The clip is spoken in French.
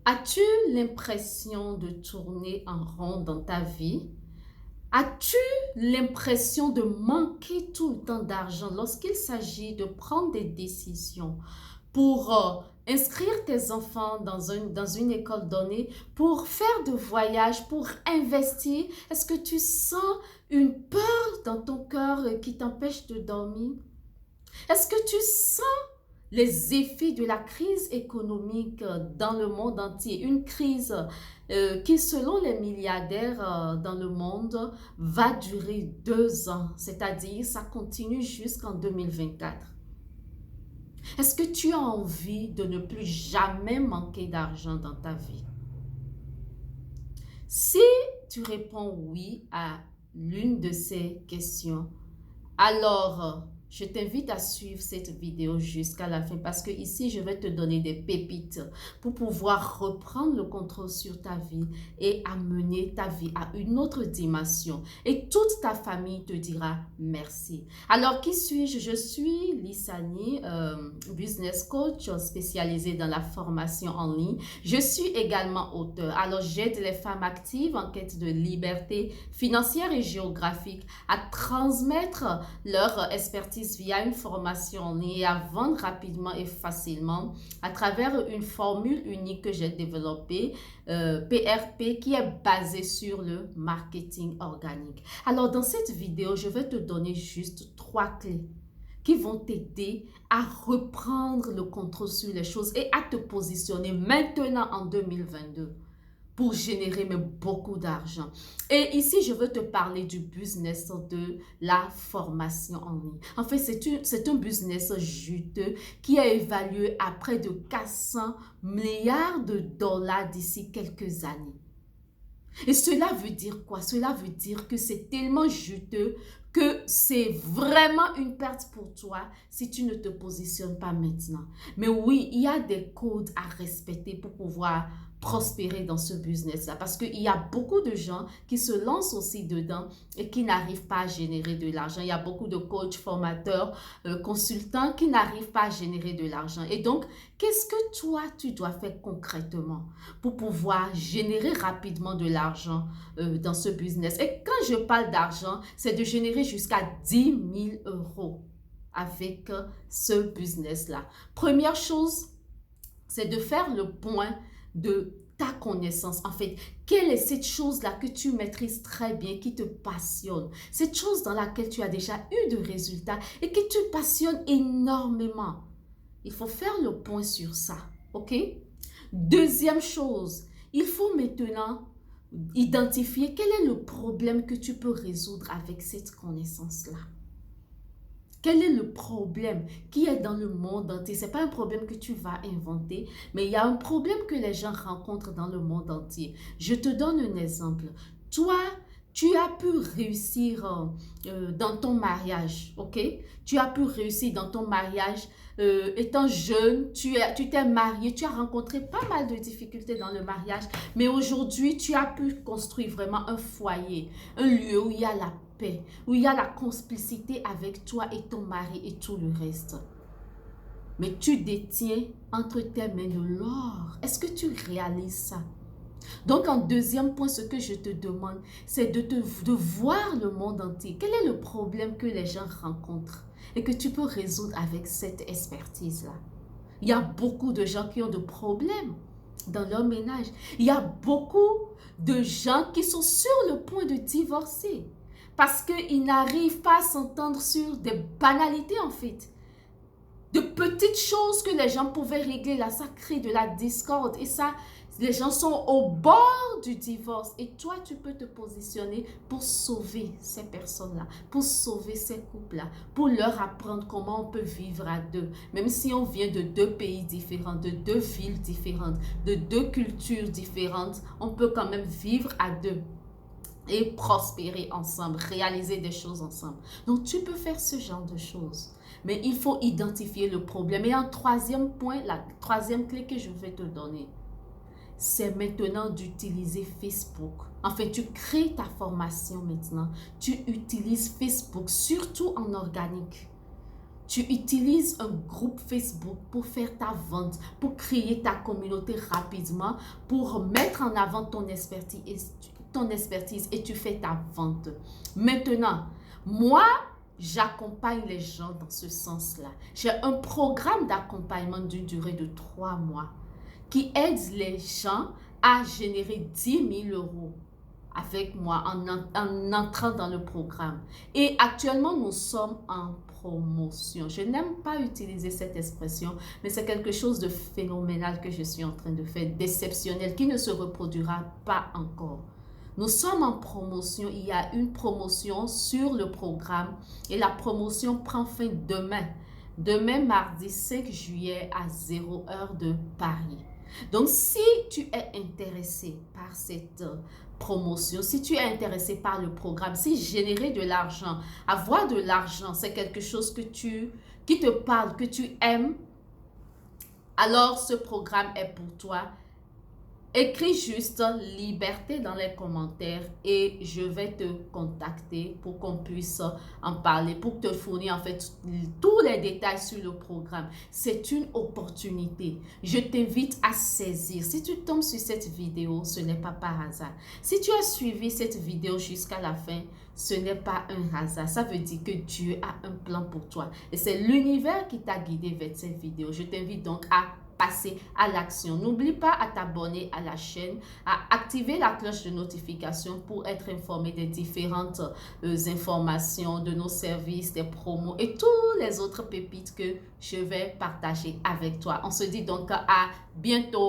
As-tu l'impression de tourner en rond dans ta vie? As-tu l'impression de manquer tout le temps d'argent lorsqu'il s'agit de prendre des décisions pour inscrire tes enfants dans une école donnée, pour faire de voyages, pour investir? Est-ce que tu sens une peur dans ton cœur qui t'empêche de dormir? Est-ce que tu sens les effets de la crise économique dans le monde entier, une crise qui, selon les milliardaires dans le monde, va durer 2 ans, c'est-à-dire ça continue jusqu'en 2024. Est-ce que tu as envie de ne plus jamais manquer d'argent dans ta vie? Si tu réponds oui à l'une de ces questions, alors je t'invite à suivre cette vidéo jusqu'à la fin parce que ici, je vais te donner des pépites pour pouvoir reprendre le contrôle sur ta vie et amener ta vie à une autre dimension. Et toute ta famille te dira merci. Alors, qui suis-je? Je suis Lissani, business coach spécialisée dans la formation en ligne. Je suis également auteur. Alors, j'aide les femmes actives en quête de liberté financière et géographique à transmettre leur expertise via une formation en ligne et à vendre rapidement et facilement à travers une formule unique que j'ai développée, PRP, qui est basée sur le marketing organique. Alors, dans cette vidéo, je vais te donner juste 3 clés qui vont t'aider à reprendre le contrôle sur les choses et à te positionner maintenant en 2022 pour générer mais beaucoup d'argent. Et ici, je veux te parler du business de la formation en ligne. En fait, c'est un business juteux qui est évalué à près de 400 milliards de dollars d'ici quelques années. Et cela veut dire quoi? Cela veut dire que c'est tellement juteux que c'est vraiment une perte pour toi si tu ne te positionnes pas maintenant. Mais oui, il y a des codes à respecter pour pouvoir prospérer dans ce business-là parce qu'il y a beaucoup de gens qui se lancent aussi dedans et qui n'arrivent pas à générer de l'argent. Il y a beaucoup de coachs, formateurs, consultants qui n'arrivent pas à générer de l'argent. Et donc, qu'est-ce que toi, tu dois faire concrètement pour pouvoir générer rapidement de l'argent dans ce business? Et quand je parle d'argent, c'est de générer jusqu'à 10 000 € avec ce business-là. Première chose, c'est de faire le point de ta connaissance. En fait, quelle est cette chose-là que tu maîtrises très bien, qui te passionne? Cette chose dans laquelle tu as déjà eu de résultats et qui te passionne énormément. Il faut faire le point sur ça, ok? Deuxième chose, il faut maintenant identifier quel est le problème que tu peux résoudre avec cette connaissance-là. Quel est le problème qui est dans le monde entier? Ce n'est pas un problème que tu vas inventer, mais il y a un problème que les gens rencontrent dans le monde entier. Je te donne un exemple. Toi, tu as pu réussir dans ton mariage, ok? Tu as pu réussir dans ton mariage étant jeune, tu t'es marié, tu as rencontré pas mal de difficultés dans le mariage, mais aujourd'hui, tu as pu construire vraiment un foyer, un lieu où il y a la paix, où il y a la complicité avec toi et ton mari et tout le reste. Mais tu détiens entre tes mains de l'or. Est-ce que tu réalises ça? Donc, en deuxième point, ce que je te demande, c'est de voir le monde entier. Quel est le problème que les gens rencontrent et que tu peux résoudre avec cette expertise-là? Il y a beaucoup de gens qui ont des problèmes dans leur ménage. Il y a beaucoup de gens qui sont sur le point de divorcer parce qu'ils n'arrivent pas à s'entendre sur des banalités en fait. De petites choses que les gens pouvaient régler, là, ça crée de la discorde et ça, les gens sont au bord du divorce et toi, tu peux te positionner pour sauver ces personnes-là, pour sauver ces couples-là, pour leur apprendre comment on peut vivre à deux. Même si on vient de 2 pays différents, de 2 villes différentes, de 2 cultures différentes, on peut quand même vivre à deux et prospérer ensemble, réaliser des choses ensemble. Donc, tu peux faire ce genre de choses. Mais il faut identifier le problème. Et un troisième point, la troisième clé que je vais te donner, c'est maintenant d'utiliser Facebook. En fait, tu crées ta formation maintenant. Tu utilises Facebook, surtout en organique. tu utilises un groupe Facebook pour faire ta vente, pour créer ta communauté rapidement, pour mettre en avant ton expertise et tu fais ta vente. Maintenant, moi, j'accompagne les gens dans ce sens-là. J'ai un programme d'accompagnement d'une durée de 3 mois qui aide les gens à générer 10 000 euros avec moi en entrant dans le programme. Et actuellement, nous sommes en promotion. Je n'aime pas utiliser cette expression, mais c'est quelque chose de phénoménal que je suis en train de faire, d'exceptionnel, qui ne se reproduira pas encore. Nous sommes en promotion. Il y a une promotion sur le programme et la promotion prend fin demain. Demain, mardi 5 juillet à 0h de Paris. Donc, si tu es intéressé par cette promotion, si tu es intéressé par le programme, si générer de l'argent, avoir de l'argent, c'est quelque chose qui te parle, que tu aimes, alors ce programme est pour toi. Écris juste liberté dans les commentaires et je vais te contacter pour qu'on puisse en parler, pour te fournir en fait tous les détails sur le programme. C'est une opportunité. Je t'invite à saisir. Si tu tombes sur cette vidéo, ce n'est pas par hasard. Si tu as suivi cette vidéo jusqu'à la fin, ce n'est pas un hasard. Ça veut dire que Dieu a un plan pour toi. Et c'est l'univers qui t'a guidé vers cette vidéo. Je t'invite donc à passer à l'action. N'oublie pas à t'abonner à la chaîne, à activer la cloche de notification pour être informé des différentes informations de nos services, des promos et tous les autres pépites que je vais partager avec toi. On se dit donc à bientôt.